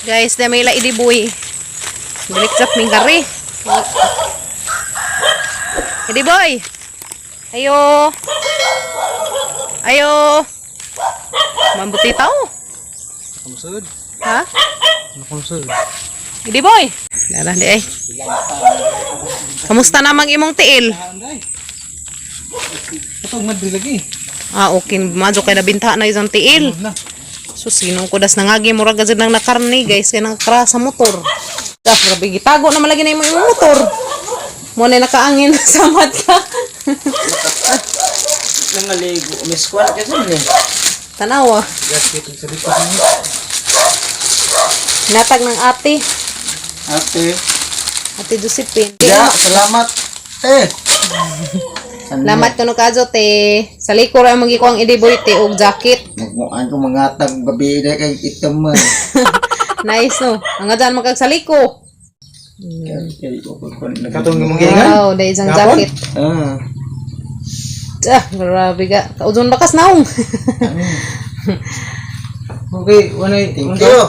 Guys, na may laidi boy. Balik sa mingkari. Idi boy. Ayo. Ayo. Mambuti tao. Kamusud. Ha? Kamusud. Idi boy. Dara di ay. Kamusta namang imong tiil? Ito madri lagi. Ah, okay. Madyo kay nabinta na isang tiil. So, sinong kudas nangagi murag gazid ng nakarni, guys. Kaya nakakara sa motor. Ah, grabe, gitago na malagi na yung motor. Muna nakaangin sa mat ka. Nangaligo. May squat kasi niya. Tanawa. Natag ng ate. Ate. Ate Josephine. Ya, salamat. Salamat kuno kazo te. Sa liko ra mong gikuang idiboy te og jacket. Nagmuan ko mangatag gabi na kay item man. Nice no. Ang adan magkag sa liko. Katong imong giingan. Wow, dai isang jacket. Ah. Grabe ka. Kaudon bakas naong. Okay, wanay. Thank you.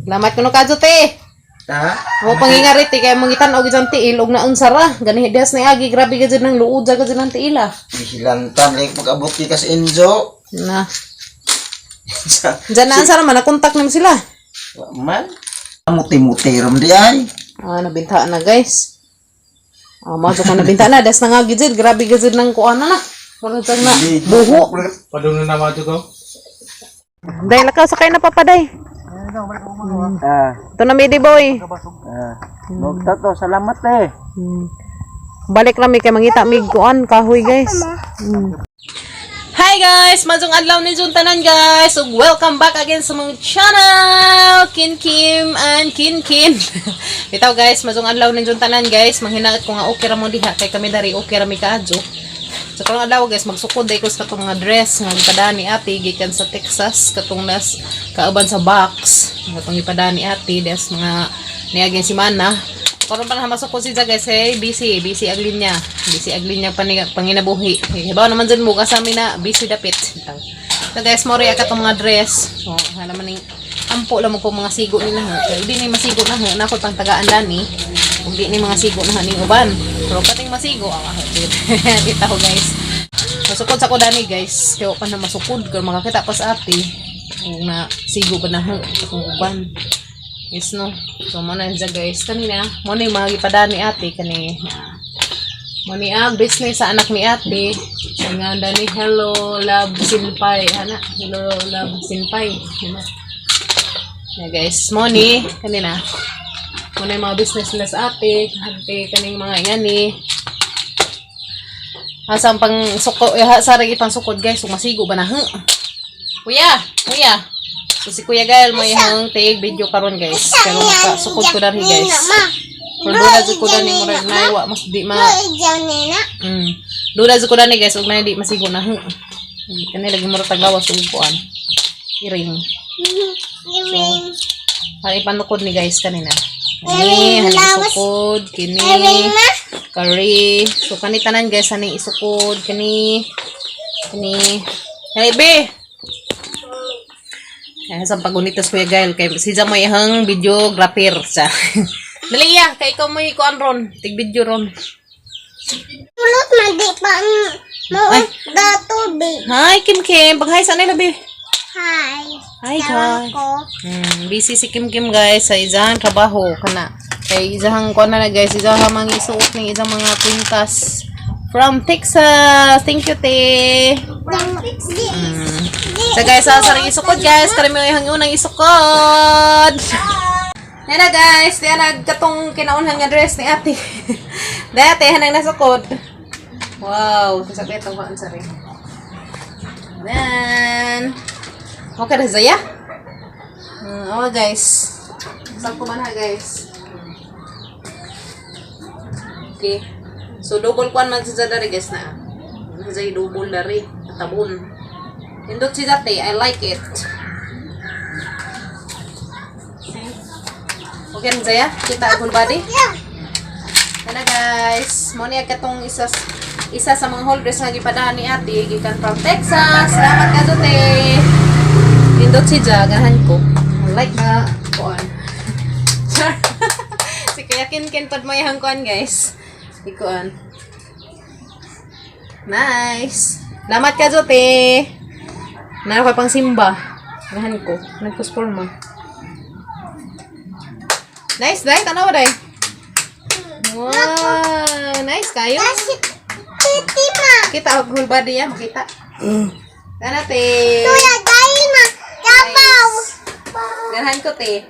Salamat kuno kazo te. Ta. Mo pangingarit kay mangitan og isang tiil og naon sara. Gani dias na agi grabe ka nang luod ka ng tiila. Hilantan like pag-abot ki kas Enzo. Na. Diyan na sara man nakontak nimo sila. Man. Muti-muti ram di ay. Ah, nabinta na guys. Ah, maso ka nabinta na das na agi jud grabe ka nang kuan na. Murag tag na buho. Padung na naman ko. Dai lakaw sakay na papaday. Ito na midi boy. Nagtato salamat Balik lang kay mangita mig kuan kahoy guys. Hi guys, mazong adlaw ni Juntanan guys. So welcome back again sa mong channel, Kin Kim and Kin Kin. Itaw guys, mazong adlaw ni Juntanan guys. Manghinaot ko nga okay ra mo diha kay kami dari okay ra mi kaadyo. So karong adlaw guys, magsukod day ko sa katong mga dress nga gipadaan ni ate gikan sa Texas katong nas kauban sa box. Katong gipadaan ni ate des mga niagin si Mana. Karon pa na masukod si guys, hey busy ag linya. Busy ag linya panginabuhi. Hibaw naman dyan mo kasami na busy dapit. So guys, mo ri katong mga dress. So hala man ning ampo lang ko mga sigo nila ha. Kaya di ni masigo na ha. Nako pang tagaan dani. Kung di ni mga sigo na ning uban. Pero kating masigo ang kita ko guys. Masukod sa ko dani guys. Kaya pa na masukod kung makakita pa sa ate. Kung na sigo ba na ha. Kung uban. Yes no. So mo na dyan guys. Kanina mo na yung mga gipadaan ni ate. Kani mo ni ang business sa anak ni ate. Nga dani Hello Love Sinpay. Hana. Hello Love Sinpay. Yeah guys. Mo ni kanina. Muna yung mga business nila sa ate, kaning mga ingani. Asang pang suko, sarang ipang sukod guys, so masigo ba na? Kuya. So si Kuya Gael mo yung take video karon guys. Pero sukod ko na rin guys. Pero doon na ko na ni murag na iwa, mas di ma... Doon na ko na ni guys, huwag na di masigo na. Kani lagi murag tagawas sa upuan. Iring. So, hari panukod ni guys kanina. Kini, halang sukod, kini, curry. So, kani tanan guys, haning isukod, kani, hey, be! Sa pagunitas Kuya Gael, kay siya mo yung videographer siya. Dali ya, kay ikaw mo yung kuan ron, tig-video ron. Tulot na di pa mo tubig. Hi, Kim Kim, pag-hi sa nila, be. Hi. Hi, guys. Busy si Kim Kim guys sa isang trabaho kana. Kay isang kuan na guys, isang mang isuot ng isang mga kwintas from Texas. Thank you, te. So guys, sarang isukod guys, karami yung unang isukod. Nena guys, diyan nagkatong kinaunhan nga dress ni ate. Dati hanang nasukod. Wow, kasabay itong kuan sa rin. Then okay na Zaya? Oh guys. Saan ko man ha guys? Okay. So double kuan man si Zadari guys na. Zay double dari. Tabon. Indot si Zate. I like it. Okay na Zaya? Kita full body? Yan na guys. Muna katong isa sa mga holders nga gipadaan ni ate. Gikan from Texas. Salamat ka Zate. Indot si Jagahan ko. I like na kuan. kin padmayahang kuan guys. Ikuan. Nice. Lamat ka Jote. Nara ko pang simba. Nahan ko. Nagpusporma. Nice, day. Tanawa, day. Wow. Nice kayo. Kasi titi ma. Kita, whole body ya. Makita. Tana, te. Tuya dahil ma. Kabaw. Ganahan ko, te.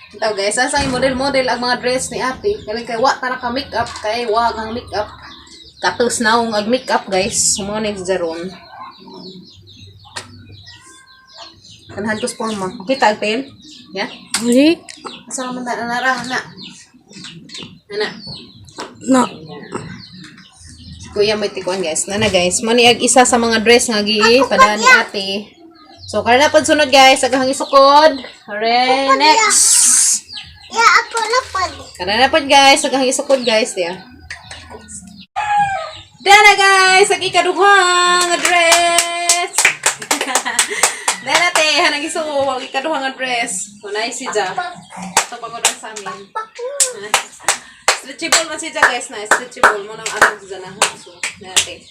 Ito guys, sasang model-model ang mga dress ni ate. Kaya wa tara ka make-up. Kaya wa kang make-up. Katos na ang ag-make-up guys. Mga next jaron. Kanahan ko sa forma. Kita agpil? Ya? Balik. Asa naman na narang na? Nana. No. Kuya may tikuan guys. Nana guys, mani ag isa sa mga dress nga gi pada ni ate. So karna pud sunod guys, agang isukod. Hooray, next. Ya ako na pad. Karna na pud guys, agang isukod guys dia. Dana guys, ag ikaduhang nga dress. Dana te, hanang isuko, ag ikaduhang nga dress. Kunay si Ja. So pagodon sa amin. Stretchable man si Ja guys na, stretchable mo nang arang si Ja na. So, dati.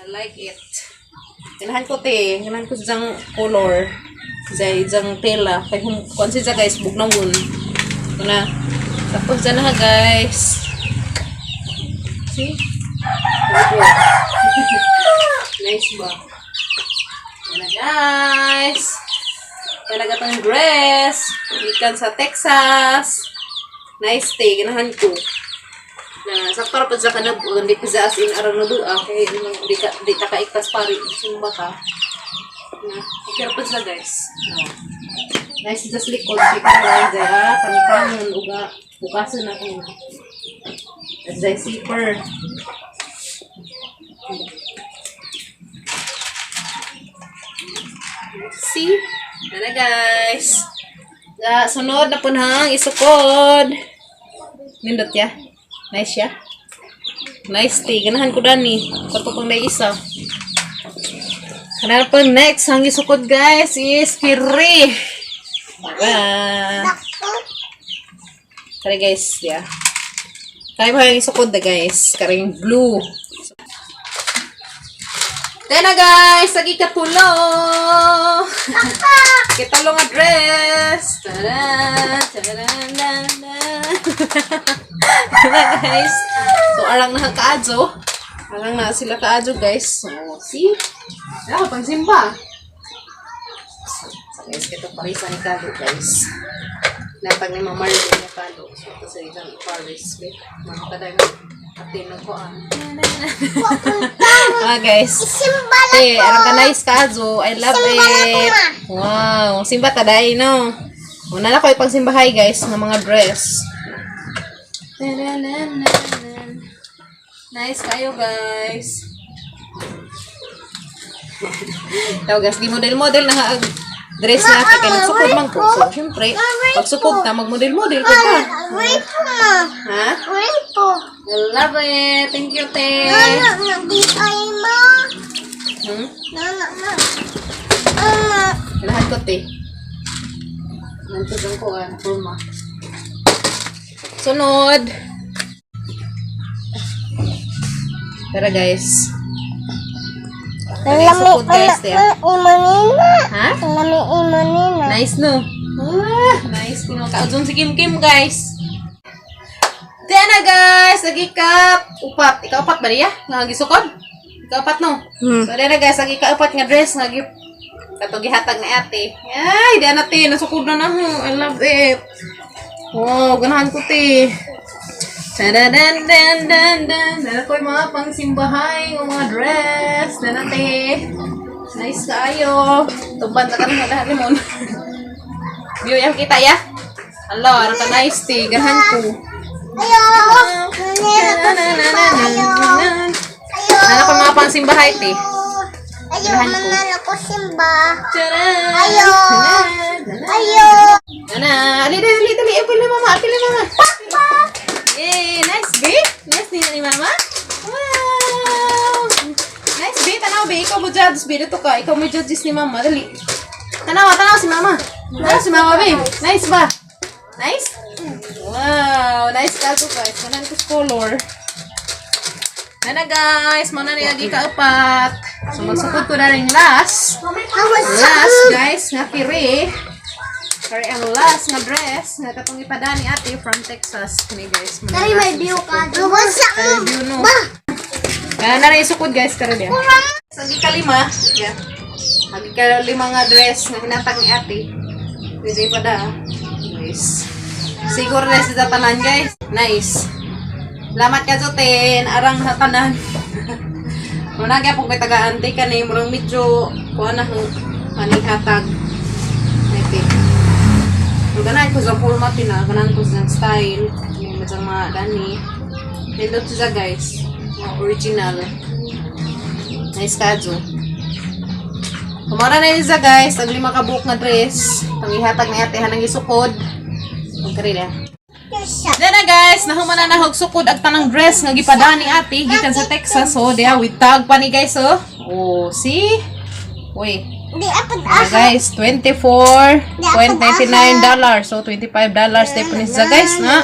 I like it. Ganahan ko te, ganahan ko sa color. Sa jang tela. Kaya kung si Ja guys, bugnawon. Ito na. Tapos dyan na guys. See? Nice ba? Yan na guys. Talaga tong dress. Ikan sa Texas. Nice day. Ganahan ko. Na sakto pa sa kanab hindi pa sa as in arang nadua kay di ta kaiktas pari sumba ka. Na okay pa sa guys. Nice just likod di ka lang daya panitangon uga bukasan na ko. As I zipper. See? Yan guys. Sunod na punhang isukod. Nindot ya. Nice ya. Nice tea. Ganahan ko dani. Katupang na isa. Kanal pa next. Ang isukod guys is kiri. Kari guys. Ya. Kaya pa yung isukod na guys. Karing blue. Tena guys, lagi katulo. Kita nga dress. Taran, taran, guys. So arang na kaadyo. Arang na sila kaadyo guys. So see? Wala pang simba. So guys, kito parisa ni Kado guys. Napag ni Mama Marlene ni Kado. So ito sa isang Paris. Mga taday mo. Atin ko guys. Simba lang Eh, organize kazo. I love it. Wow, simba taday no. Una na ko ipang simbahay guys ng mga dress. Nice kayo guys. Taw guys, di model-model na dress na kay nagsukod man ko. So, syempre, pag sukod ka, mag-model-model ka pa. Rainpo ma. Ha? Rainpo. I love it. Thank you, te. Nana, nabitay ma. Nana, ma. Mama. Lahat ko, te. Nantugan ko, forma. Sunod. Tara, guys. Isukod, guys, te. Imanina. Ha? Imanina. Nice, no? Nice. Kaudyon si Kim Kim, guys. Diyan na, guys. Lagi ka upat. Ika-upat ba niya? Nagisukod? Ika-upat, no? So, diyan na, guys. Lagi ka-upat nga dress. Lagi katugihatag na ate. Ay, diyan na, te. Nasukod na na ho. I love it. Wow, ganahan ko, te. Tadadandandandand. Dala ko yung mga pang-simbahay. Yung mga dress. Diyan na, te. Nice kayo. Tuban na ka na lahat limon. View yung kita, ya? Hello, ano ka nice, te. Ganahan ko. Ayo. Ano ko mga pang-simbahay, te? Ayo, manalo ko simba. Tcharan! Ayo. Ayo. Ana, dali. Apil na mama. Yay! Nice bit! Nice ni mama. Wow! Nice bit, Bi, ikaw mo judge, Bi. Dito ka. Ikaw mo judges ni Mama. Dali. Tanawa si Mama. Tanawa si Mama, Bi. Nice ba? Nice? Wow, nice kaso guys. Manan ko color. Ano guys, mana na lagi kaupat. So magsukod ko na rin last. Last guys, nga kiri. Kari ang last nga dress nga katong ipada ni ate from Texas. Kini guys. Dari may view ka. Wasak mo. Review no. Kaya na rin isukod guys karo dia. Sa ikalima, yeah. Ikalima nga dress nga hinatag ni ate. Pwede ipada. Guys. Siguro na sa tanan guys. Nice. Salamat ka Joten, arang sa tanan. Muna kaya pong may taga-ante ka na yung murang medyo kuha na maning hatag. Maybe. Ganahan ko sa format na, ganahan ko sa style. May madyang mga dani. Nindot siya guys. Mga original. Nice kadyo. Kumara na yun siya guys. Ang 5 kabuok na dress. Ang ihatag na ate hanang isukod. Ang karila. Then na guys, nahuman na nahog sukod ang tanang dress nga gipada ni ate gikan sa Texas. So, dia with tag pa ni guys oh. Oh, see? Uy. Di apat Guys, $24.99. So, $25 Japanese sa guys na.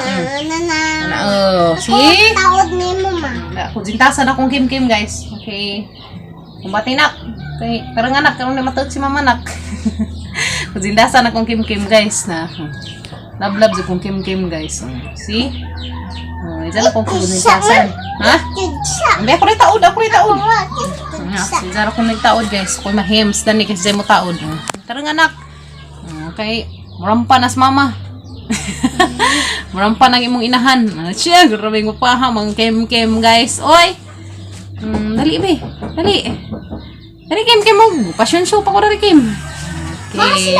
Oh, see? Tawad ni mo ma. Kujintasan akong kim-kim guys. Okay. Kumbati nak. Okay, karang anak karang namatod si mama nak. Kujintasan akong kim-kim guys na. Love kong kim-kim guys. See? Oh, izala kong kujintasan. Ha? Hindi ako rin taod, Sinjara kong nagtaod guys. Ako'y mahims dani kasi mo taod. Karang anak. Okay, murampa nas mama. Murampa nang imong inahan. Siya, grabe mo pa ha, mga kim-kim guys. Oy! Dali be, dali. Dali kim-kim mo. Passion show pa ko na kim. Okay.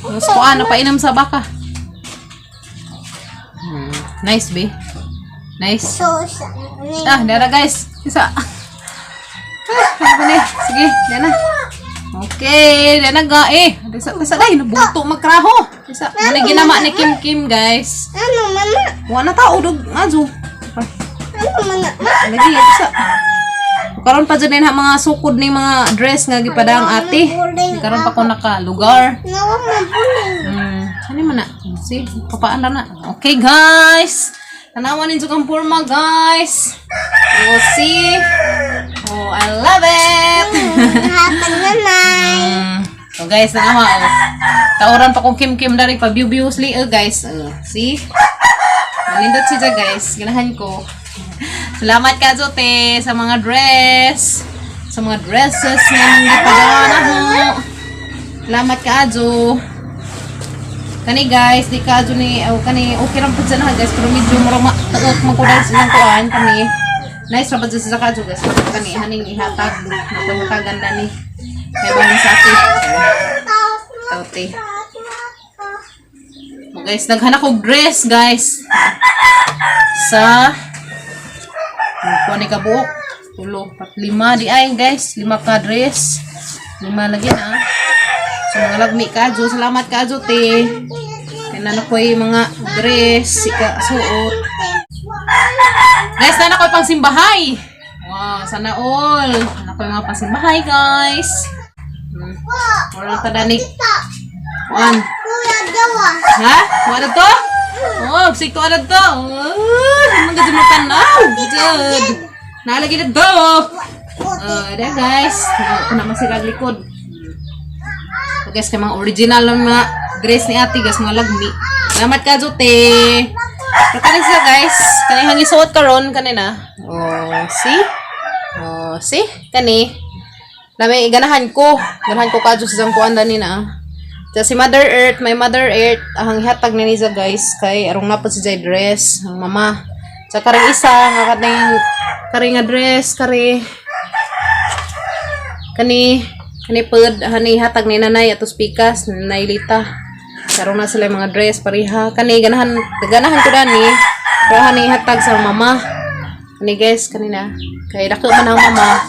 Mas ko ano, painam sa baka. Nice be. Nice. Dara guys. Isa. Sige, dyan na. Okay, dyan na ga Isa dahil, nabuto magkraho. Isa, ginama ni Kim guys. Ano mama? Wala na tao, azu. Ano mama? Lagi, isa. Karon pa dyan ha mga sukod ni mga dress nga gipada ang ate. Karon pa ko naka-lugar. Nawa mo puli. Ano man na? See, papaan na. Okay guys. Tanawan ninyo kang forma guys. You see? Oh, I love it. Hapag nanay. So guys, nanawa oh. Tauran pa kong kim-kim dari pa view-viewsly guys. See? Malindot siya guys. Ganahan ko. Salamat ka Jote sa mga dress. Sa mga dresses nga nang gipadana ho. Salamat ka Ajo. Kani guys, di ka Ajo ni kani okay ra pud na guys pero medyo mura magkudal silang kuan kani. Nice ra pud sa Ajo guys. Kani haning ihatag napahatagan na ni. Kay bang sa ate. Tote. Guys, naghanap og dress guys. Sa kuha ni kabuok. 5 di ay guys. 5 ka dress. 5 lagi na. So mga lagmi ka Jo. Salamat ka Jo te. Kaya na ko'y mga dress. Sika suot. Guys, na ko'y pang simbahay. Wow, sana all. Na ko'y mga pang simbahay guys. Wala tada ni. Kuan. Kuya Jawa. Ha? Wala to? Oh, siko na to. Maganda mo tanaw. Good. Nalagi na to. There guys. Kuna masirag likod. So guys, kaya mga original ng mga dress ni ate guys, mga lagmi. Salamat ka Jote. Katanin sila guys. Kanihang isuot karon kanina. Oh, see? Oh, see? Kani. Lami ganahan ko. Ganahan ko ka sa isang kuan dani na. So, si Mother Earth, may Mother Earth, ang hatag ni Niza guys, kay arong napod si Jay dress, ang mama. Sa karing isa, nga karing nga dress, kani pod, hani hatag ni nanay atos pikas, nanay Lita. Karong na sila yung mga dress, pariha. Kani, ganahan ko dani, pero hani hatag sa mama. Kani guys, kanina. Kay dako man ang mama,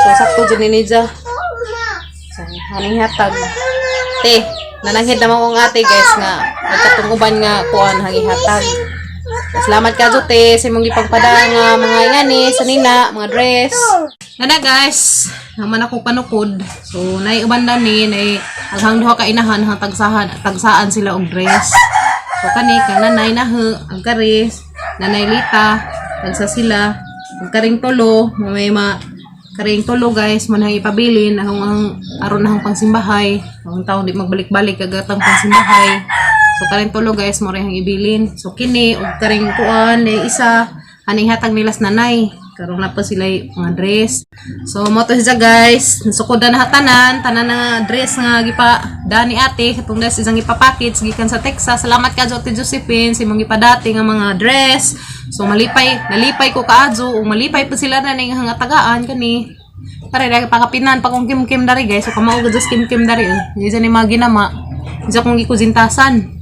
so sakto dyan ni Niza. So, hani hatag. Te, nananghid naman kong ate guys nga nagkatunguban nga kuan hangihatag. Salamat ka Jote sa imong gipagpada nga mga ingani sa nina, mga dress. Nana guys, naman ako panukod. So naiuban na ni aghang duha ka inahan hang tagsaan sila og dress. So kani kay nanay nahe ang karis, nanay Lita, tagsa sila. Ang karing tulo, may karing tulo guys, manay ipabilin ang aron na pangsimbahay. Ang taon di magbalik-balik kagatang pangsimbahay. So karing tulo guys, mo rin ibilin. So kini og karing kuan isa aning hatag nilas nanay. Karon na pa sila mga dress. So mo to siya guys, nasukod na hatanan, tanan na dress nga gipa dani ate, katong dress isang ipa-package gikan sa Texas. Salamat ka Ate Josephine sa imong ipadati nga mga dress. So nalipay ko kaadto, ug malipay pa sila na ning hangatagaan kani. Pare dai pakapinan pa kong kim-kim dari guys. So kamao gud kim-kim dari. Di ni mga ginama. Isa kong gikuzintasan.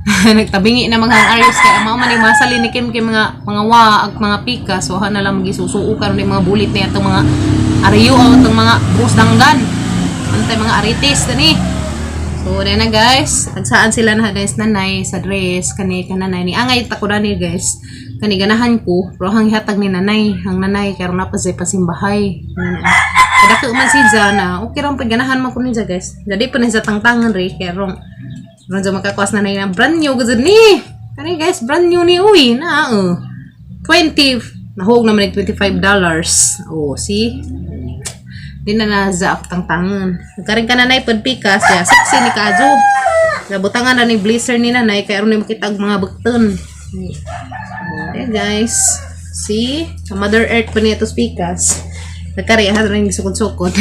Nagtabingi na mga ayos kaya mao man ni masali ni Kim mga wa ag mga pika so na lang magisusuo karon ni mga bulit na itong mga ariyo o itong mga bus danggan antay mga aritis tani. So na guys, tagsaan sila na guys nanay sa dress kani kananay ni angay takudan ni guys kani ganahan ko pero hang hatag ni nanay hang nanay karon na pa sa pasimbahay. Kada ko man si Jana okay ra pag ganahan man ko ni guys. Jadi pa ni sa tangtangan ri karon Ranjo makakuas na na brand new gud ni. Kani guys, brand new ni uy na 20 nahog naman ni $25. Oh, see? Di na naza ako tangtangan. Karing ka nanay pagpikas, ya sexy ni Kajo. Nabutangan na ni blazer ni nanay kaya ron ni makita ang mga bukton. Okay guys. See? Sa Mother Earth pa niya ito pikas. Nagkariyahan rin yung sukod-sukod.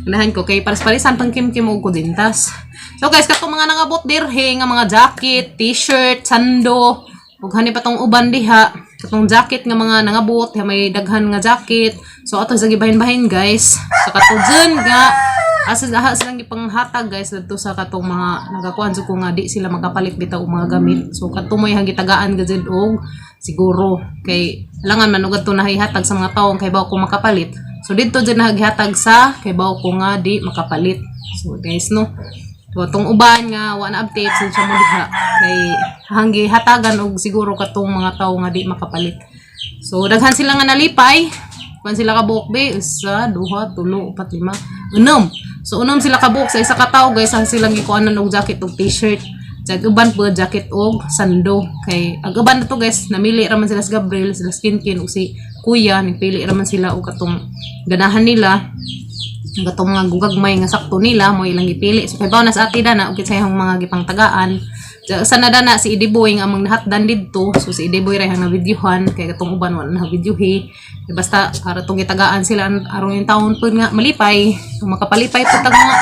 Ganahan ko kay pares-parisan pang kim-kim o kudintas. So guys, katong mga nangabot dirhe nga mga jacket, t-shirt, sando, ug hani pa tong uban diha, katong jacket nga mga nangabot, may daghan nga jacket. So ato sa gibahin-bahin guys. So katong nga asa silang gipanghatag guys dito sa katong mga nagakuan so kung nga di sila magapalit bitaw og mga gamit. So katong may hangitagaan gajud og siguro kay langan man ug adto nahihatag sa mga tawo kay bawo ko makapalit. So dito jud nahihatag sa kay bawo ko nga di makapalit. So guys no. So, itong uban nga, wala update sa siya mo diha. Kay hanggi hatagan og siguro katong mga tao nga di makapalit. So, daghan sila nga nalipay. Kung sila kabuok be, 1, 2, 3, 4, 5, 6. So, unom sila kabuok sa isa ka tawo guys. Ang silang gikuanan og jacket og t-shirt. Jag uban po jacket og sando. Kay ag uban na to guys, namili raman sila si Gabriel, sila Skinkin og si Kuya. Nagpili raman sila og katong ganahan nila. Ang katong mga gugagmay nga sakto nila mo ilang gipili. So kay bawo na sa ati dana ug sayang mga gipangtagaan. Sana dana si Idiboy nga among nahatdan didto. So si Idiboy ra hang na videohan kay katong uban wala na videohi. Basta para tong gitagaan sila aron yung taon pud nga malipay. So makapalipay pud tag mga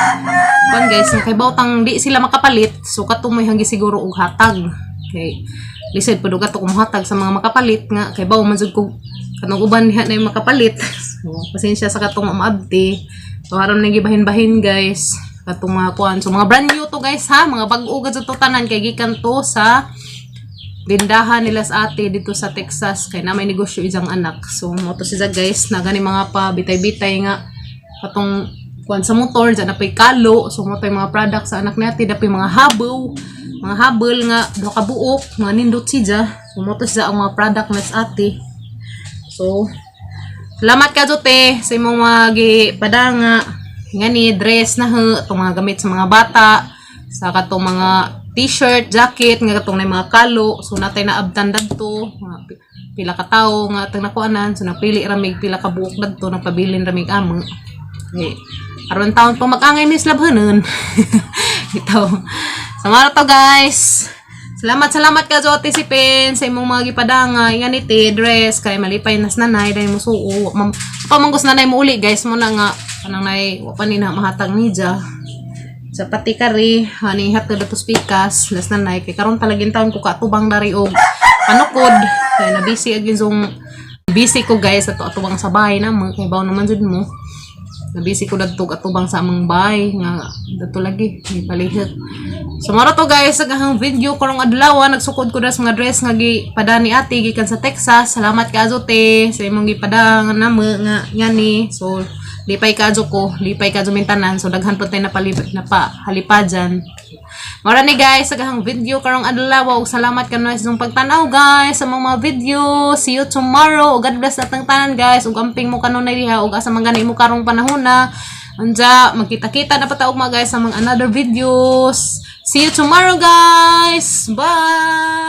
ban guys kay bawo tang di sila makapalit. So katong may hanggi siguro og hatag. Kay lisod pud og ato hatag sa mga makapalit nga kay bawo man jud ko kanang uban diha na yung makapalit. So pasensya sa katong maabti. So haron nang gibahin-bahin guys katong mga kuan. So mga brand new to guys ha, mga bag-o gud to tanan kay gikan to sa tindahan nila sa ate dito sa Texas kay na may negosyo ijang anak. So mo to siya guys na gani mga pa bitay-bitay nga katong kuan sa motor dyan na pay kalo. So mo tay mga products sa anak natin dapi mga habol nga do ka buok mga nindot siya. So mo to siya ang mga product na sa ate. So salamat ka Jote sa imong mga gipadanga nga ni dress na itong mga gamit sa mga bata sa katong mga t-shirt, jacket nga katong na mga kalo. So natay na abtan dadto pila ka tawo nga atang nakuanan. So napili ramig pila ka buok dadto nagpabilin ramig amo. Okay. Aron taon pa mag-angay ni slabhanon. Ito. Samara to guys. Salamat ka Jote si Pen sa imong mga gipadanga inganiti dress kay malipay nas nanay dahil mo suo pamanggos nanay mo uli guys mo na nga kanang nay wa pa ni na mahatag ni ja sa pati kari hani hat dato pikas nas nanay kay karon talagin taon ko katubang dari og panukod kay na busy agin zong busy ko guys ato atubang sa bahay na mo kay bawo naman jud mo nabisi ko dagtog atubang sa among bahay nga dato lagi ni palihit. So mara to guys ang video karong adlaw nagsukod ko das mga dress nga gipadani ate gikan sa Texas. Salamat ka Azote sa imong gipadang namo nga ngani. So lipay ka ko, lipay ka mintanan. So daghan pud tay napahalipajan. Mara ni guys, sagahang video karong adlaw. Ug salamat kanoy sa inyong pagtanaw guys sa mga video. See you tomorrow. Ug God bless natang tanan guys. Ug amping mo kanunay diha ug asa man gani mo karong panahon na. Anja, magkita-kita na pataog mga guys sa mga another videos. See you tomorrow guys. Bye.